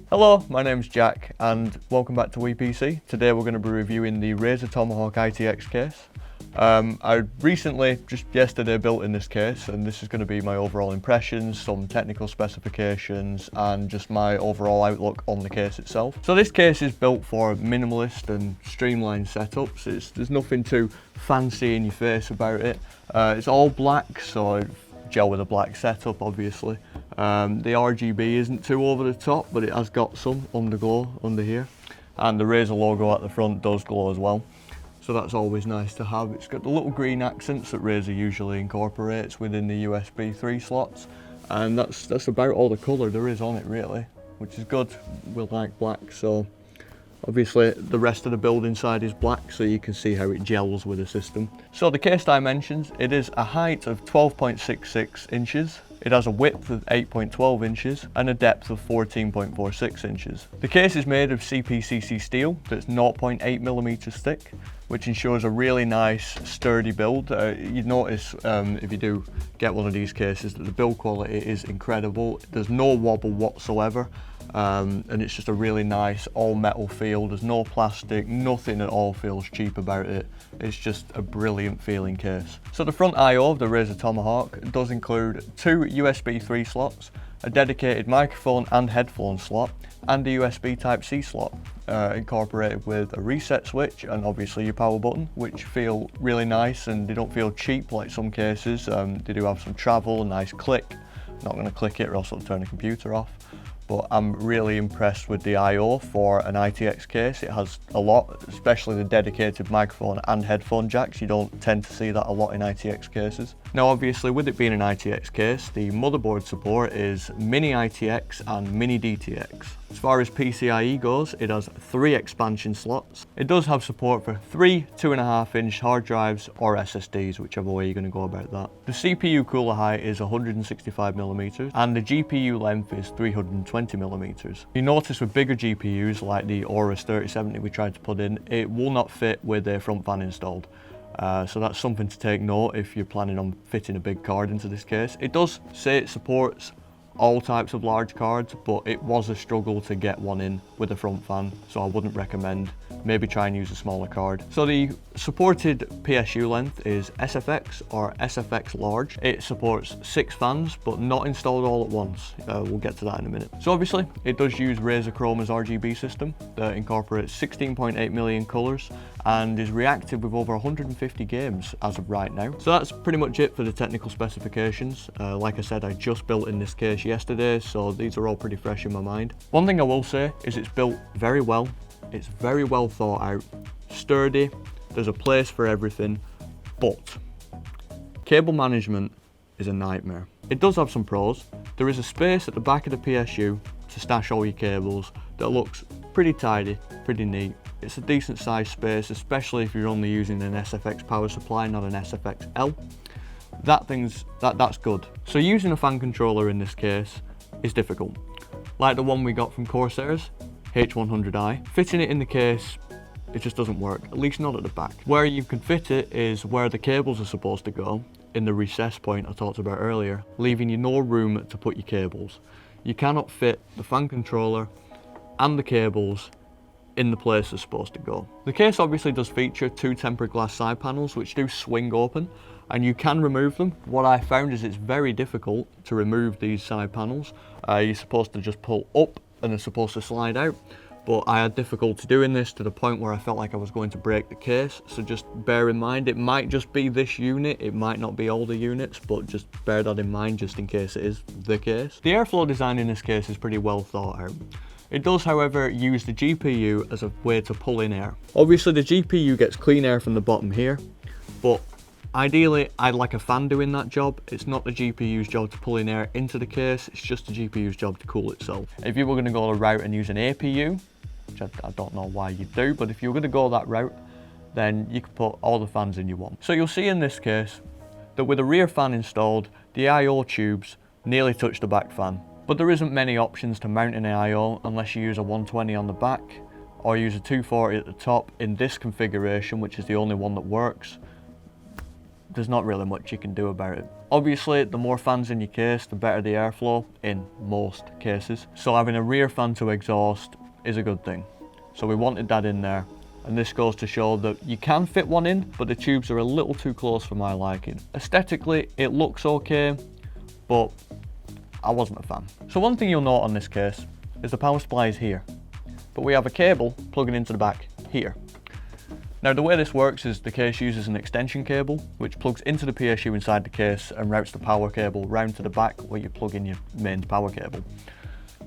Hello, my name's Jack and welcome back to WePC. Today we're going to be reviewing the Razer Tomahawk ITX case. I recently, just yesterday, built in this case, and this is going to be my overall impressions, some technical specifications and just my overall outlook on the case itself. So this case is built for minimalist and streamlined setups. There's nothing too fancy in your face about it. It's all black, so gel with a black setup obviously. The RGB isn't too over the top, but it has got some underglow under here, and the Razer logo at the front does glow as well, so that's always nice to have. It's got the little green accents that Razer usually incorporates within the USB 3 slots, and that's about all the colour there is on it really, which is good. We like black, so obviously the rest of the build inside is black, so you can see how it gels with the system. So the case dimensions, it is a height of 12.66 inches. It has a width of 8.12 inches and a depth of 14.46 inches. The case is made of CPCC steel that's 0.8mm thick, which ensures a really nice sturdy build. You'd notice if you do get one of these cases that the build quality is incredible. There's no wobble whatsoever. And it's just a really nice all metal feel. There's no plastic, nothing at all feels cheap about it. It's just a brilliant feeling case. So the front I/O of the Razer Tomahawk does include two USB 3 slots, a dedicated microphone and headphone slot, and a USB Type-C slot, incorporated with a reset switch and obviously your power button, which feel really nice and they don't feel cheap like some cases. They do have some travel, a nice click. Not going to click it or else it'll turn the computer off. But I'm really impressed with the I/O for an ITX case. It has a lot, especially the dedicated microphone and headphone jacks. You don't tend to see that a lot in ITX cases. Now obviously with it being an ITX case, the motherboard support is Mini-ITX and Mini-DTX. As far as PCIe goes, it has 3 expansion slots. It does have support for 3 2.5-inch hard drives or SSDs, whichever way you're going to go about that. The CPU cooler height is 165mm and the GPU length is 320mm. You notice with bigger GPUs like the Aorus 3070 we tried to put in, it will not fit with a front fan installed. So that's something to take note if you're planning on fitting a big card into this case. It does say it supports all types of large cards, but it was a struggle to get one in with a front fan, so I wouldn't recommend. Maybe try and use a smaller card. So the supported PSU length is SFX or SFX large. It supports 6 fans, but not installed all at once. We'll get to that in a minute. So obviously it does use Razer Chroma's RGB system that incorporates 16.8 million colours and is reactive with over 150 games as of right now. So that's pretty much it for the technical specifications. Like I said, I just built in this case yesterday, so these are all pretty fresh in my mind. One thing I will say is it's built very well. It's very well thought out, sturdy, there's a place for everything, but cable management is a nightmare. It does have some pros. There is a space at the back of the PSU to stash all your cables that looks pretty tidy, pretty neat. It's a decent sized space, especially if you're only using an SFX power supply, not an SFX-L. That's good. So using a fan controller in this case is difficult. Like the one we got from Corsair's H100i, fitting it in the case, it just doesn't work, at least not at the back. Where you can fit it is where the cables are supposed to go, in the recess point I talked about earlier, leaving you no room to put your cables. You cannot fit the fan controller and the cables in the place they're supposed to go. The case obviously does feature 2 tempered glass side panels which do swing open, and you can remove them. What I found is it's very difficult to remove these side panels. You're supposed to just pull up and they're supposed to slide out, but I had difficulty doing this to the point where I felt like I was going to break the case. So just bear in mind, it might just be this unit, it might not be all the units, but just bear that in mind just in case it is the case. The airflow design in this case is pretty well thought out. It does, however, use the GPU as a way to pull in air. Obviously the GPU gets clean air from the bottom here, but ideally I'd like a fan doing that job. It's not the GPU's job to pull in air into the case, it's just the GPU's job to cool itself. If you were going to go the route and use an APU, which I don't know why you do, but if you're going to go that route, then you can put all the fans in you want. So you'll see in this case that with a rear fan installed, the I/O tubes nearly touch the back fan. But there isn't many options to mount an I/O unless you use a 120 on the back or use a 240 at the top in this configuration, which is the only one that works. there's not really much you can do about it. Obviously, the more fans in your case, the better the airflow in most cases. So having a rear fan to exhaust is a good thing. So we wanted that in there. And this goes to show that you can fit one in, but the tubes are a little too close for my liking. Aesthetically, it looks okay, but I wasn't a fan. So one thing you'll note on this case is the power supply is here, but we have a cable plugging into the back here. Now the way this works is the case uses an extension cable which plugs into the PSU inside the case and routes the power cable round to the back where you plug in your main power cable.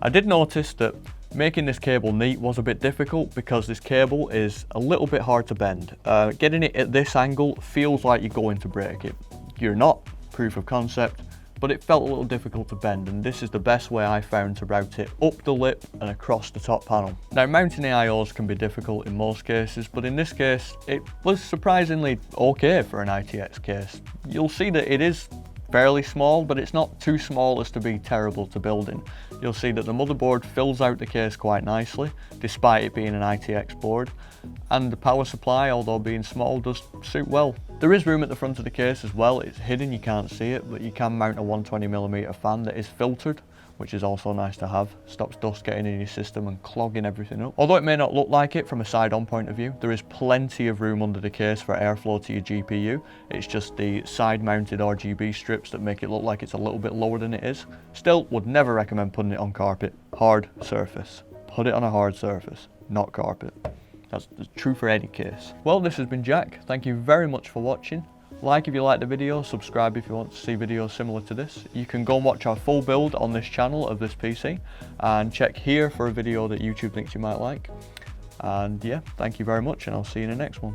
I did notice that making this cable neat was a bit difficult because this cable is a little bit hard to bend. Getting it at this angle feels like you're going to break it. You're not, proof of concept, but it felt a little difficult to bend, and this is the best way I found to route it up the lip and across the top panel. Now mounting AIOs can be difficult in most cases, but in this case it was surprisingly okay for an ITX case. You'll see that it is fairly small, but it's not too small as to be terrible to build in. You'll see that the motherboard fills out the case quite nicely, despite it being an ITX board, and the power supply, although being small, does suit well. There is room at the front of the case as well. It's hidden, you can't see it, but you can mount a 120mm fan that is filtered, which is also nice to have. Stops dust getting in your system and clogging everything up. Although it may not look like it from a side-on point of view, there is plenty of room under the case for airflow to your GPU. It's just the side-mounted RGB strips that make it look like it's a little bit lower than it is. Still, would never recommend putting it on carpet. Hard surface. Put it on a hard surface, not carpet. That's true for any case. Well, this has been Jack. Thank you very much for watching. Like if you like the video, subscribe if you want to see videos similar to this. You can go and watch our full build on this channel of this PC, and check here for a video that YouTube thinks you might like. And yeah, thank you very much, and I'll see you in the next one.